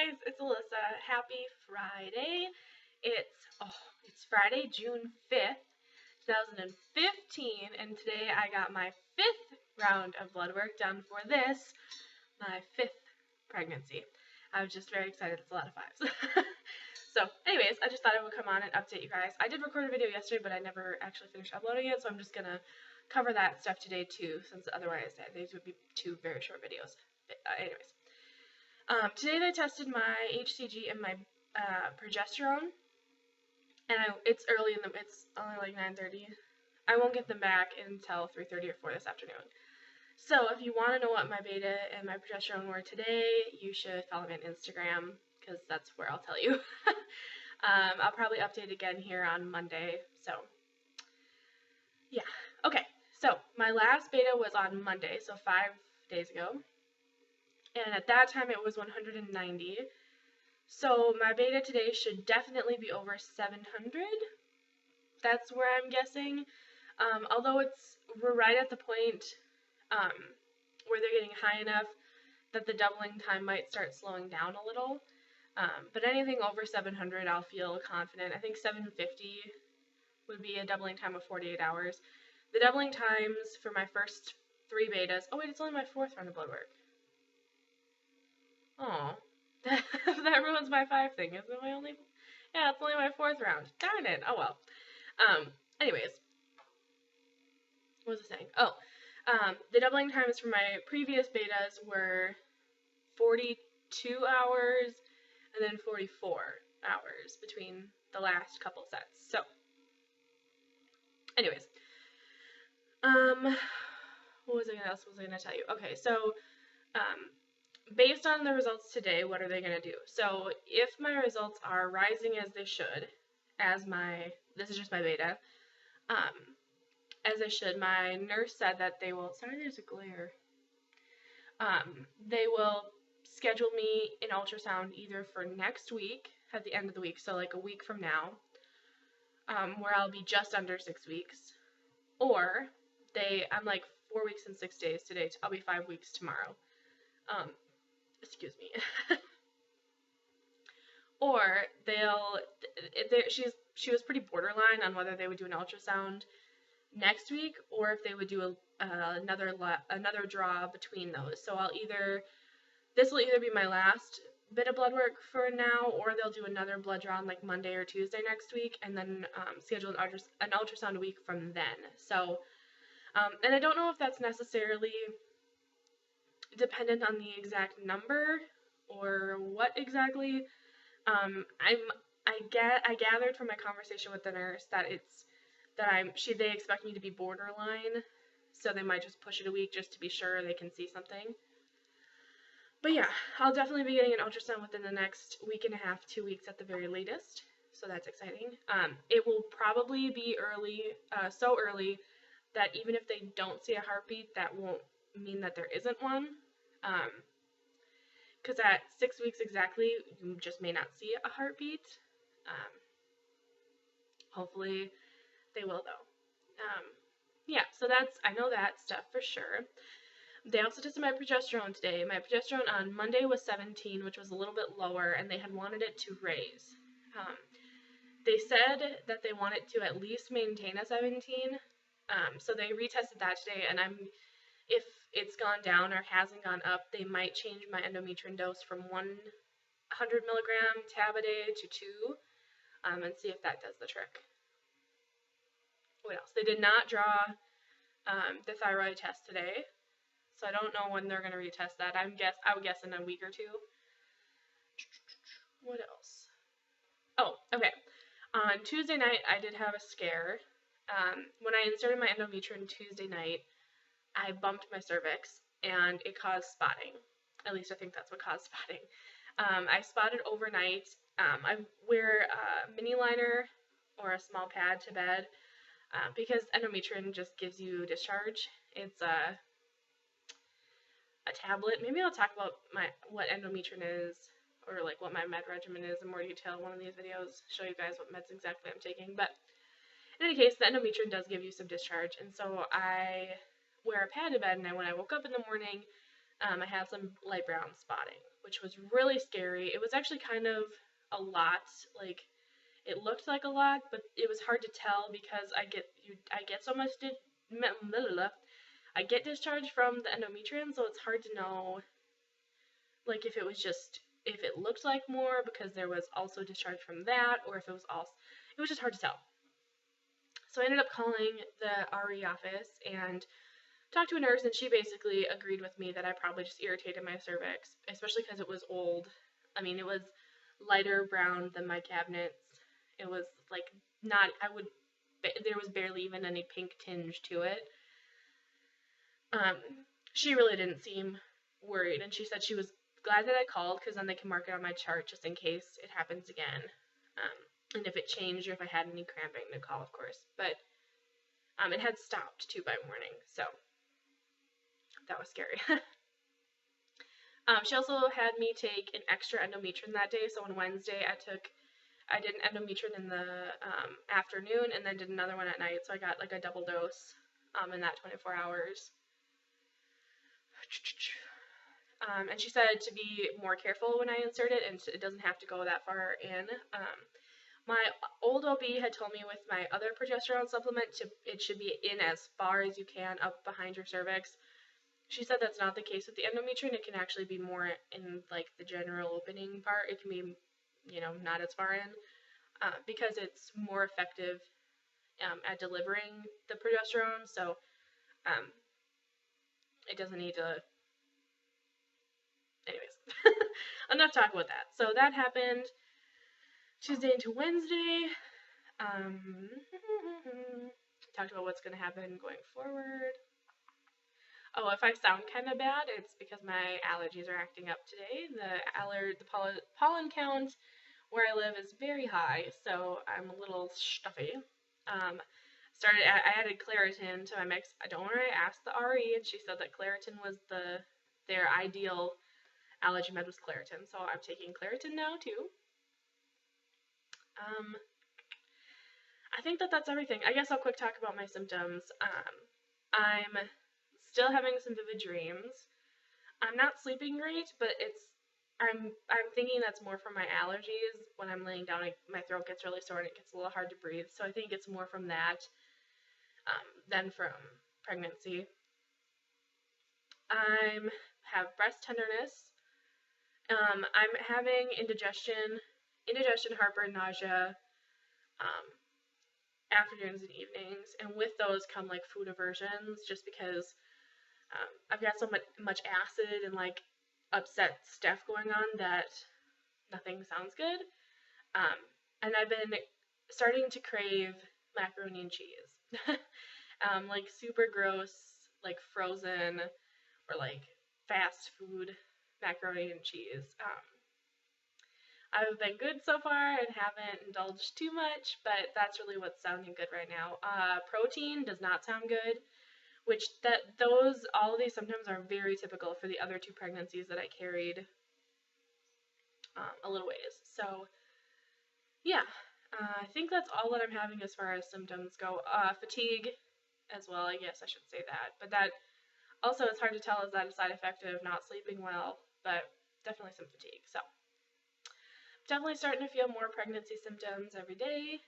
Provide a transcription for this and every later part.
guys, it's Alyssa. Happy Friday. It's Friday, June 5th, 2015, and today I got my 5th round of blood work done for this, my 5th pregnancy. I was just very excited. It's a lot of fives. So, anyways, I just thought I would come on and update you guys. I did record a video yesterday, but I never actually finished uploading it, so I'm just gonna cover that stuff today too, since otherwise these would be two very short videos. Anyways. Today they tested my HCG and my progesterone, and it's early it's only like 9:30. I won't get them back until 3:30 or 4 this afternoon. So if you want to know what my beta and my progesterone were today, you should follow me on Instagram, because that's where I'll tell you. I'll probably update again here on Monday, so yeah. Okay, so my last beta was on Monday, so 5 days ago. And at that time it was 190. So my beta today should definitely be over 700. That's where I'm guessing. Although we're right at the point where they're getting high enough that the doubling time might start slowing down a little. But anything over 700 I'll feel confident. I think 750 would be a doubling time of 48 hours. The doubling times for my first 3 betas, oh wait, it's only my 4th round of blood work. Oh, that ruins my 5 thing. Isn't it my only? Yeah, it's only my 4th round. Darn it. Oh well. Anyways, what was I saying? Oh, the doubling times for my previous betas were 42 hours and then 44 hours between the last couple sets. So, anyways, what else was I gonna tell you? Okay, so, based on the results today, what are they going to do? So if my results are rising as they should, this is just my beta, as they should, my nurse said that they will, sorry there's a glare, they will schedule me an ultrasound either for next week, at the end of the week, so like a week from now, where I'll be just under 6 weeks, or I'm like 4 weeks and 6 days today, I'll be 5 weeks tomorrow. Excuse me. Or she was pretty borderline on whether they would do an ultrasound next week or if they would do another draw between those. So this will either be my last bit of blood work for now, or they'll do another blood draw on like Monday or Tuesday next week, and then schedule an ultrasound a week from then. So, and I don't know if that's necessarily dependent on the exact number or what exactly. I gathered from my conversation with the nurse that they expect me to be borderline, so they might just push it a week just to be sure they can see something. But yeah, I'll definitely be getting an ultrasound within the next week and a half, 2 weeks at the very latest, so that's exciting. It will probably be early, so early that even if they don't see a heartbeat, that won't mean that there isn't one, because at 6 weeks exactly, you just may not see a heartbeat. Hopefully they will though. Yeah, so I know that stuff for sure. They also tested my progesterone today. My progesterone on Monday was 17, which was a little bit lower, and they had wanted it to raise. They said that they wanted to at least maintain a 17, so they retested that today, and if it's gone down or hasn't gone up, they might change my endometrium dose from 100 milligram tab a day to 2, and see if that does the trick. What else? They did not draw the thyroid test today, so I don't know when they're going to retest that. I would guess in a week or 2. What else? Oh, okay. On Tuesday night, I did have a scare. When I inserted my endometrium Tuesday night, I bumped my cervix, and it caused spotting. At least I think that's what caused spotting. I spotted overnight. I wear a mini liner or a small pad to bed because endometrium just gives you discharge. It's a tablet. Maybe I'll talk about what endometrium is, or like what my med regimen is in more detail in one of these videos, show you guys what meds exactly I'm taking. But in any case, the endometrium does give you some discharge, and so I wear a pad to bed, and when I woke up in the morning, I had some light brown spotting, which was really scary. It was actually kind of a lot, like it looked like a lot, but it was hard to tell because I get so much I get discharge from the endometrium, so it's hard to know, like if it looked like more because there was also discharge from that, or if it was just hard to tell. So I ended up calling the RE office and talked to a nurse, and she basically agreed with me that I probably just irritated my cervix, especially because it was old. I mean, it was lighter brown than my cabinets. It was like there was barely even any pink tinge to it. She really didn't seem worried, and she said she was glad that I called because then they can mark it on my chart just in case it happens again. And if it changed or if I had any cramping, to call, of course. But it had stopped too by morning, so that was scary. She also had me take an extra endometrium that day, so on Wednesday I did an endometrium in the afternoon and then did another one at night, so I got like a double dose in that 24 hours. And she said to be more careful when I insert it, and it doesn't have to go that far in. My old OB had told me with my other progesterone supplement it should be in as far as you can up behind your cervix. She said that's not the case with the endometrium. It can actually be more in like the general opening part. It can be, not as far in because it's more effective at delivering the progesterone. So it doesn't need to. Anyways, enough talk about that. So that happened Tuesday into Wednesday. Talked about what's going to happen going forward. Oh, if I sound kind of bad, it's because my allergies are acting up today. The pollen count where I live is very high, so I'm a little stuffy. I added Claritin to my mix. I asked the RE, and she said that Claritin was their ideal allergy med was Claritin, so I'm taking Claritin now too. I think that's everything. I guess I'll quick talk about my symptoms. I'm still having some vivid dreams. I'm not sleeping great, but I'm thinking that's more from my allergies. When I'm laying down, my throat gets really sore and it gets a little hard to breathe. So I think it's more from that than from pregnancy. I have breast tenderness. I'm having indigestion, heartburn, nausea, afternoons and evenings, and with those come like food aversions, just because I've got so much acid and like upset stuff going on that nothing sounds good. And I've been starting to crave macaroni and cheese. Like super gross, like frozen or like fast food macaroni and cheese. I've been good so far and haven't indulged too much, but that's really what's sounding good right now. Protein does not sound good, which all of these symptoms are very typical for the other two pregnancies that I carried a little ways. So yeah, I think that's all that I'm having as far as symptoms go. Fatigue as well, I guess I should say that, but that also it's hard to tell, is that a side effect of not sleeping well, but definitely some fatigue. So definitely starting to feel more pregnancy symptoms every day.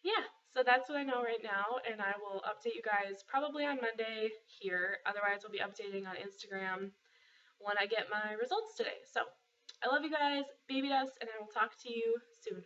Yeah, so that's what I know right now, and I will update you guys probably on Monday here. Otherwise, I'll be updating on Instagram when I get my results today. So I love you guys, baby dust, and I will talk to you soon.